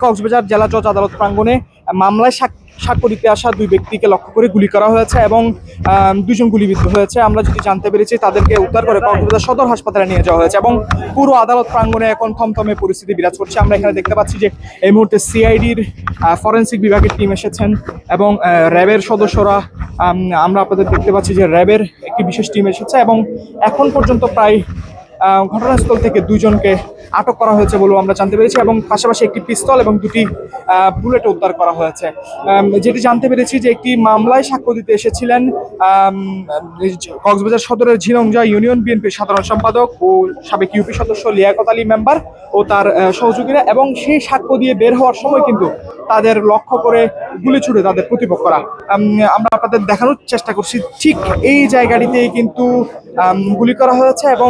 কক্সবাজার জেলা জজ আদালত প্রাঙ্গণে মামলায় সাক্ষ্য দিতে আসা দুই ব্যক্তিকে লক্ষ্য করে গুলি করা হয়েছে এবং দুজন গুলিবিদ্ধ হয়েছে। আমরা যদি জানতে পেরেছি তাদেরকে উদ্ধার করে কক্সবাজার সদর হাসপাতালে নিয়ে যাওয়া হয়েছে এবং পুরো আদালত প্রাঙ্গণে এখন থমথমে পরিস্থিতি বিরাজ করছে। আমরা এখানে দেখতে পাচ্ছি যে এই মুহূর্তে সিআইডির ফরেন্সিক বিভাগের টিম এসেছেন এবং র্যাবের সদস্যরা, আমরা আপনাদের দেখতে পাচ্ছি যে র্যাবের একটি বিশেষ টিম এসেছে এবং এখন পর্যন্ত প্রায় ঘটনাস্থল থেকে দুইজনকে আটক করা হয়েছে বলেও আমরা জানতে পেরেছি এবং পাশাপাশি একটি পিস্তল এবং দুটি বুলেট উদ্ধার করা হয়েছে। যেটি জানতে পেরেছি যে একটি মামলায় সাক্ষ্য দিতে এসেছিলেন কক্সবাজার সদরের ঝিলংজা ইউনিয়ন বিএনপির সাধারণ সম্পাদক ও সাবেক ইউপি সদস্য লিয়াকত আলী মেম্বার ও তার সহযোগীরা, এবং সেই সাক্ষ্য দিয়ে বের হওয়ার সময় কিন্তু তাদের লক্ষ্য করে গুলি ছুড়ে তাদের প্রতিপক্ষরা। আমরা আপনাদের দেখানোর চেষ্টা করছি ঠিক এই জায়গাটিতেই কিন্তু গুলি করা হয়েছে এবং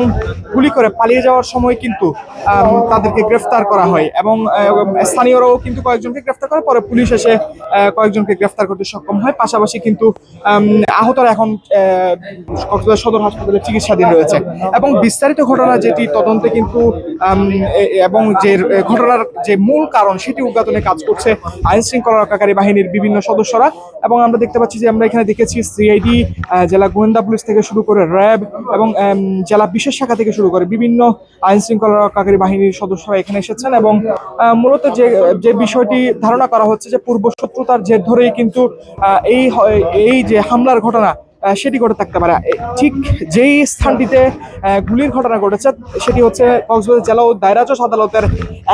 গুলি করে পালিয়ে যাওয়ার সময় কিন্তু তাদেরকে গ্রেফতার করা হয় এবং স্থানীয়রাও কিন্তু কয়েকজনকে গ্রেফতার করে, পরে পুলিশ এসে কয়েকজনকে গ্রেফতার করতে সক্ষম হয়। পাশাপাশি কিন্তু আহতরা এখন কক্সবাজার সদর হাসপাতালে চিকিৎসাধীন রয়েছে এবং বিস্তারিত ঘটনা যেটি তদন্তে কিন্তু এবং যে ঘটনার যে মূল কারণ সেটি উদ্ঘাটনে কাজ করছে আইন শৃঙ্খলা রক্ষাকারী বাহিনীর বিভিন্ন সদস্যরা। এবং আমরা দেখতে পাচ্ছি যে আমরা এখানে দেখেছি সিআইডি, জেলা গোয়েন্দা পুলিশ থেকে শুরু করে র্যাব এবং জেলা বিশেষ শাখা থেকে শুরু করে বিভিন্ন আইন শৃঙ্খলা রক্ষাকারী বাহিনীর সদস্যরা এখানে এসেছেন এবং মূলত যে বিষয়টি ধারণা করা হচ্ছে যে পূর্ব শত্রুতার জের ধরেই কিন্তু এই যে হামলার ঘটনা সেটি ঘটে থাকতে পারে। ঠিক যেই স্থানটিতে গুলির ঘটনা ঘটেছে সেটি হচ্ছে কক্সবাজার জেলা ও দায়রা জজ আদালতের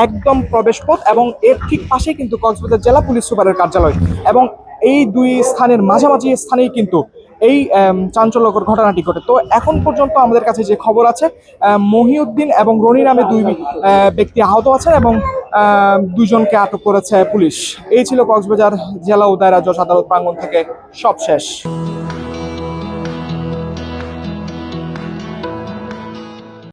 একদম প্রবেশ পথ এবং এর ঠিক পাশেই কিন্তু কক্সবাজার জেলা পুলিশ সুপারের কার্যালয় এবং এই দুই স্থানের মাঝামাঝি স্থানেই কিন্তু এই চাঞ্চল্যকর ঘটনাটি ঘটে। তো এখন পর্যন্ত আমাদের কাছে যে খবর আছে, মহিউদ্দিন এবং রনি নামে দুই ব্যক্তি আহত আছেন এবং দুইজনকে আটক করেছে পুলিশ। এই ছিল কক্সবাজার জেলা ও দায়রা জজ আদালত প্রাঙ্গণ থেকে সব শেষ।